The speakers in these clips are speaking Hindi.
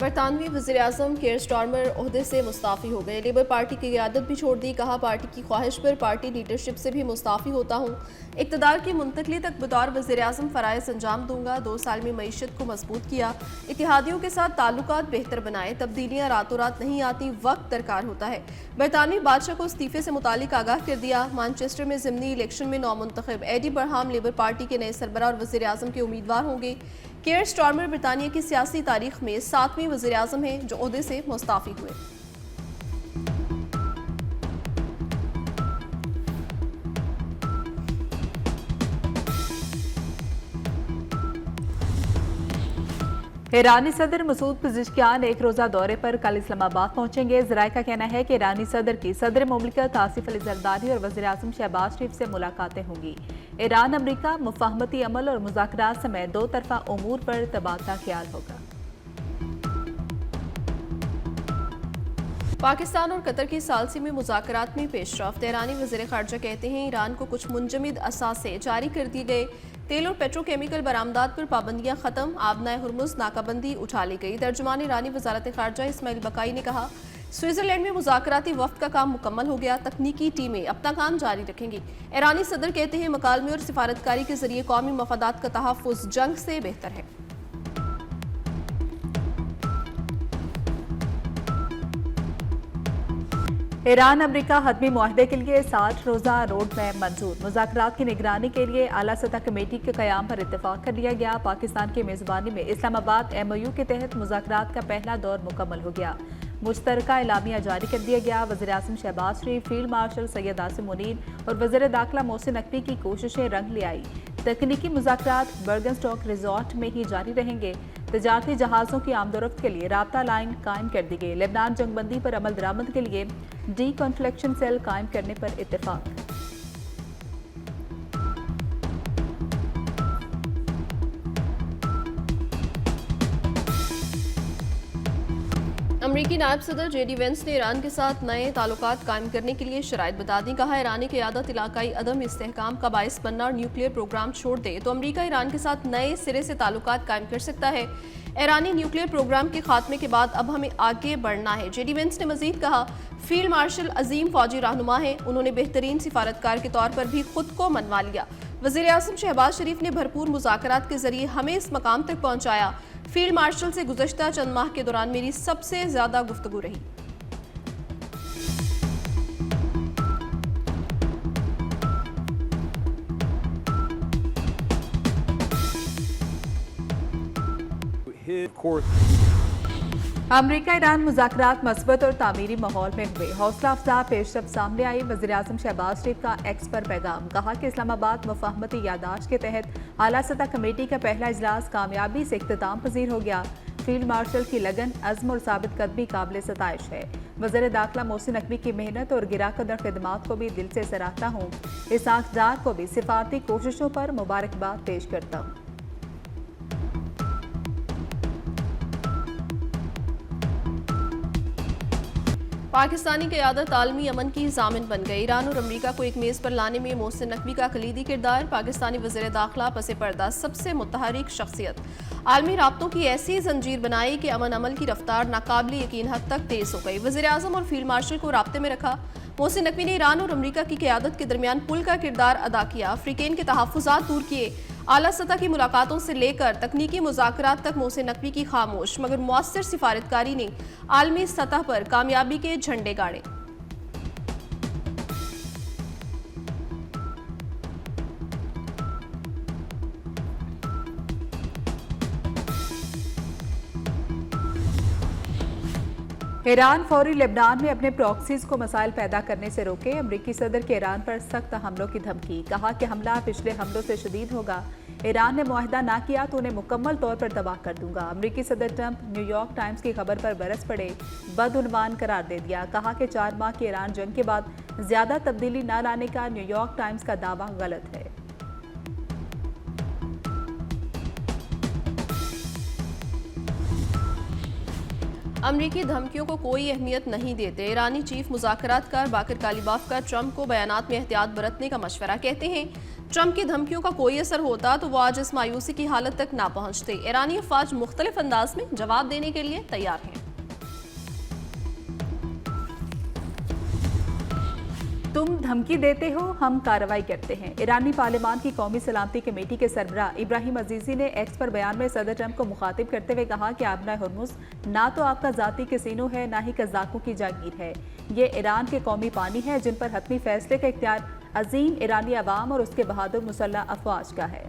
बरतानवी वज़ीर-ए-आज़म केयर स्टारमर ओहदे से मुस्ताफ़ी हो गए। लेबर पार्टी की क़ियादत भी छोड़ दी। कहा, पार्टी की ख्वाहिश पर पार्टी लीडरशिप से भी मुस्ताफ़ी होता हूँ। इक़्तिदार की मुंतकली तक बतौर वज़ीर-ए-आज़म फ़राइज़ अंजाम दूंगा। 2 साल में मईशत को मजबूत किया, इत्तेहादियों के साथ ताल्लुकात बेहतर बनाए। तब्दीलियाँ रातों रात नहीं आती, वक्त दरकार होता है। बरतानवी बादशाह को इस्तीफ़े से मुतालिक आगाह कर दिया। मानचेस्टर में ज़िमनी इलेक्शन में नौमुंतखब एडी बरहाम लेबर पार्टी के नए सरबराह और वज़ीर-ए-आज़म के उम्मीदवार होंगे। केयर स्टारमर बरतानिया की सियासी तारीख में 7वीं वज़ीर-ए-आज़म हैं जो ओहदे से मुस्ताफ़ी हुए। ईरानी सदर मसूद पिज़ेशकियान एक रोज़ा दौरे पर कल इस्लामाबाद पहुंचेंगे। ज़राए का कहना है कि ईरानी सदर की सदर मुमलिकत आसिफ अली ज़रदारी और वज़ीर-ए-आज़म शहबाज शरीफ से मुलाकातें होंगी। ईरान अमरीका मुफाहमती अमल और मुज़ाकरात समेत 2 तरफ़ा उमूर पर तबादला ख्याल होगा। पाकिस्तान और कतर की सालसी में मुज़ाकरात में पेशरफ्त। ईरानी वज़ीर ख़ारजा कहते हैं ईरान को कुछ मुंजमद असासे जारी कर दिए गए। तेल और पेट्रोकेमिकल बरामदात पर पाबंदियां खत्म। आबनाए हुर्मुज़ नाकाबंदी उठा ली गई। तर्जुमान ईरानी वज़ारत ख़ारजा इस्माइल बकाई ने कहा, स्विट्ज़रलैंड में मुज़ाकराती वफ़्द का काम मुकम्मल हो गया। तकनीकी टीमें अपना काम जारी रखेंगी। ईरानी सदर कहते हैं मकालमे और सिफारतकारी के जरिए कौमी मफादात का तहफ़्फ़ुज़ जंग से बेहतर है। ईरान अमरीका हतमी मुआहदे के लिए 60 रोज़ा रोड मैप मंजूर। मुज़ाकरात की निगरानी के लिए आला सतह कमेटी के क़याम पर इत्तेफाक कर लिया गया। पाकिस्तान की मेज़बानी में इस्लामाबाद MOU के तहत मुज़ाकरात का पहला दौर मुकम्मल हो गया। मुश्तरका एलामिया जारी कर दिया गया। वज़ीर-ए-आज़म शहबाज शरीफ, फील्ड मार्शल सैयद आसिम मुनीर और वज़ीर दाखिला मोहसिन नकवी की कोशिशें रंग ले आई। तकनीकी मुज़ाकरात बर्गनस्टॉक रिजॉर्ट में ही जारी रहेंगे। तजारती जहाज़ों की आमदोरफ्त के लिए राब्ता लाइन कायम कर दी गई। लेबनान जंगबंदी पर अमल दरामद के लिए डी कॉन्फ्लिक्शन सेल कायम करने पर इत्तेफाक। अमरीकी नायब सदर JD वेंस ने ईरान के साथ नए ताल्लुकात कायम करने के लिए शराइत बता दी। कहा, ईरानी क़यादत इलाकाई अदम इस्तेहकाम का बाइस बनना और न्यूक्लियर प्रोग्राम छोड़ दे तो अमरीका ईरान के साथ नए सिरे से ताल्लुकात कायम कर सकता है। ईरानी न्यूक्लियर प्रोग्राम के खात्मे के बाद अब हमें आगे बढ़ना है। JD वेंस ने मजीद कहा, फील्ड मार्शल अजीम फौजी रहनुमा हैं। उन्होंने बेहतरीन सिफारतकार के तौर पर भी खुद को मनवा लिया। वज़ीर-ए-आज़म शहबाज शरीफ ने भरपूर मुज़ाकरात के जरिए हमें इस मकाम तक पहुँचाया। फील्ड मार्शल से गुज़श्ता चंद माह के दौरान मेरी सबसे ज़्यादा गुफ्तगू रही। अमरीका ईरान मुज़ाकरात मस्बत और तामीरी माहौल में हुए। हौसला अफजा पेशरफ सामने आई। वज़ीर-ए-आज़म शहबाज शरीफ का एक्स पर पैगाम। कहा कि इस्लामाबाद मुफाहमती यादाश्त के तहत आला सतह कमेटी का पहला इजलास कामयाबी से इख्तिताम पजीर हो गया। फील्ड मार्शल की लगन, अज़्म और साबित कदमी काबिल सताइश है। वज़ीर दाखिला मोहसिन नकवी की मेहनत और गिरा कदर खिदमात को भी दिल से सराहता हूँ। इस आंखदार को भी सिफारती कोशिशों पर मुबारकबाद पेश करता हूँ। पाकिस्तानी क़यादत आलमी अमन की ज़ामिन बन गई। ईरान और अमरीका को एक मेज़ पर लाने में मोहसिन नकवी का कलीदी किरदार। पाकिस्तानी वज़ीर दाखिला पसे पर्दा सबसे मुतहरिक शख्सियत। आलमी राब्तों की ऐसी जंजीर बनाई कि अमन अमल की रफ्तार नाकाबिल यकीन हद तक तेज़ हो गई। वज़ीर-ए-आज़म और फील्ड मार्शल को राब्ते में रखा। मोहसिन नकवी ने ईरान और अमरीका की क़यादत के दरमियान पुल का किरदार अदा किया। अफ्रीकन के तहफ़्फ़ुज़ात दूर किए। आला सतह की मुलाकातों से लेकर तकनीकी मुज़ाकरात तक मोहसिन नकवी की खामोश मगर मुअस्सर सिफारतकारी ने आलमी सतह पर कामयाबी के झंडे गाड़े। ईरान फौरी लेबनान में अपने प्रॉक्सीज को मसाइल पैदा करने से रोके। अमरीकी सदर के ईरान पर सख्त हमलों की धमकी। कहा कि हमला पिछले हमलों से शदीद होगा। ईरान ने मुआहदा ना किया तो उन्हें मुकम्मल तौर पर तबाह कर दूंगा। अमरीकी सदर ट्रंप न्यूयॉर्क टाइम्स की खबर पर बरस पड़े, बदउनवान करार दे दिया। कहा कि 4 माह की ईरान जंग के बाद ज्यादा तब्दीली न लाने का न्यूयॉर्क टाइम्स का दावा गलत है। अमरीकी धमकियों को कोई अहमियत नहीं देते। ईरानी चीफ मुज़ाकरातकार बाकर कालिबाफ का ट्रंप को बयानात में एहतियात बरतने का मशवरा। कहते हैं ट्रंप की धमकियों का कोई असर होता तो वो आज इस मायूसी की हालत तक ना पहुंचते। ईरानी अफवाज मुख्तलिफ अंदाज में जवाब देने के लिए तैयार हैं। तुम धमकी देते हो, हम कार्रवाई करते हैं। ईरानी पार्लियामान की कौमी सलामती कमेटी के सरबराह इब्राहिम अजीजी ने एक्स पर बयान में सदर ट्रंप को मुखातिब करते हुए कहा कि आबना हुर्मुज़ ना तो आपका जाती कैसीनो है, ना ही कज़ाकों की जागीर है। ये ईरान के कौमी पानी है जिन पर हतमी फैसले का इख्तियार अजीम ईरानी अवाम और उसके बहादुर मुसल्लह अफवाज का है।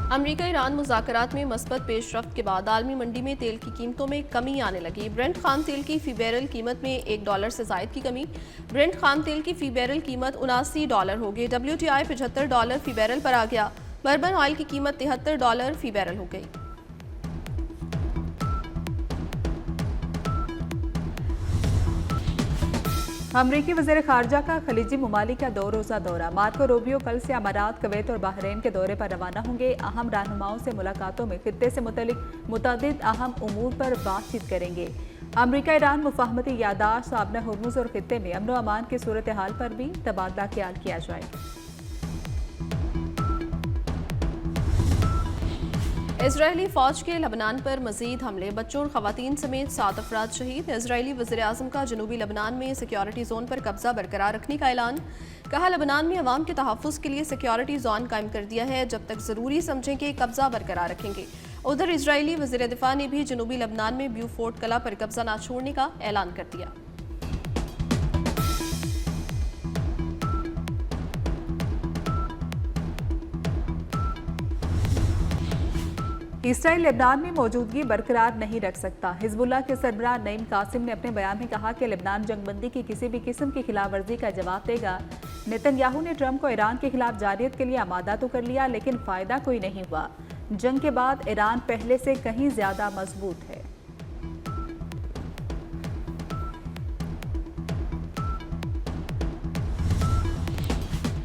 अमेरिका ईरान मुज़ाकरात में मस्बत पेशरफ्त के बाद आलमी मंडी में तेल की कीमतों में कमी आने लगी। ब्रेंट खाम तेल की फी बैरल कीमत में $1 से जायद की कमी। ब्रेंट खाम तेल की फी बैरल कीमत $79 हो गई। WTI $75 फी बैरल पर आ गया। बर्बन ऑयल की कीमत $73 फी बैरल हो गई। अमरीकी वज़ीर ख़ारजा का खलीजी ममालिक का 2 रोज़ा दौरा। मार्को रूबियो कल से अमारात, कुवैत और बहरीन के दौरे पर रवाना होंगे। अहम रहनुमाओं से मुलाकातों में खित्ते से मुतल्लिक मुतअद्दिद अहम उमूर पर बातचीत करेंगे। अमरीका ईरान मुफाहमती यादाश्त, आबना हुर्मुज़ और खित्ते में अमन व अमान की सूरत हाल पर भी तबादला ख्याल किया जाएगा। इजरायली फौज के लबनान पर मजीद हमले, बच्चों और खवातीन समेत 7 अफराद शहीद। इजरायली वज़ीर आज़म का जनूबी लबनान में सिक्योरिटी जोन पर कब्जा बरकरार रखने का ऐलान। कहा, लबनान में अवाम के तहफ़्फ़ुज़ के लिए सिक्योरिटी जोन कायम कर दिया है, जब तक ज़रूरी समझें कि कब्जा बरकरार रखेंगे। उधर इजरायली वज़ीर दिफ़ा ने भी जनूबी लबनान में ब्यूफोर्ट कला पर कब्जा न छोड़ने का ऐलान कर दिया। इसराइल लेबनान में मौजूदगी बरकरार नहीं रख सकता। हिजबुल्लाह के सरबराह नईम कासिम ने अपने बयान में कहा कि लेबनान जंगबंदी की किसी भी किस्म की खिलाफ वर्जी का जवाब देगा। नेतन्याहू ने ट्रंप को ईरान के खिलाफ जारियत के लिए आमादा तो कर लिया, लेकिन फ़ायदा कोई नहीं हुआ। जंग के बाद ईरान पहले से कहीं ज़्यादा मजबूत है।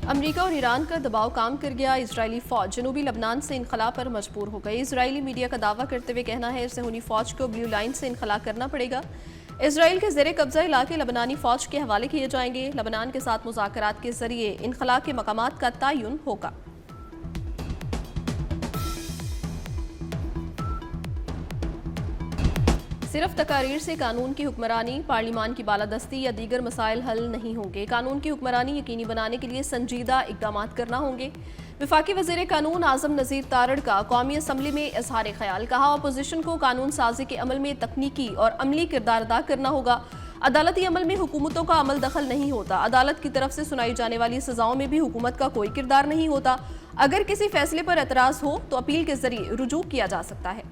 अमेरिका और ईरान का दबाव काम कर गया। इजरायली फौज जनूबी लबनान से इनखला पर मजबूर हो गई। इजरायली मीडिया का दावा करते हुए कहना है इसे हुनी फौज को ब्लू लाइन से इनखला करना पड़ेगा। इजराइल के ज़ेरे कब्जा इलाके लबनानी फौज के हवाले किए जाएंगे। लबनान के साथ मुज़ाकरात के जरिए इनखला के मकामात का तयन होगा। सिर्फ तकारीर से कानून की हुक्मरानी, पार्लियामान की बालादस्ती या दीगर मसाइल हल नहीं होंगे। कानून की हुक्मरानी यकीनी बनाने के लिए संजीदा इकदाम करना होंगे। वफाकी वज़ीर कानून आज़म नज़ीर तारड़ का कौमी असम्बली में इजहार ख्याल। कहा, अपोजिशन को कानून साजी के अमल में तकनीकी और अमली किरदार अदा करना होगा। अदालती अमल में हुकूमतों का अमल दखल नहीं होता। अदालत की तरफ से सुनाई जाने वाली सजाओं में भी हुकूमत का कोई किरदार नहीं होता। अगर किसी फैसले पर एतराज़ हो तो अपील के जरिए रुजू किया जा सकता है।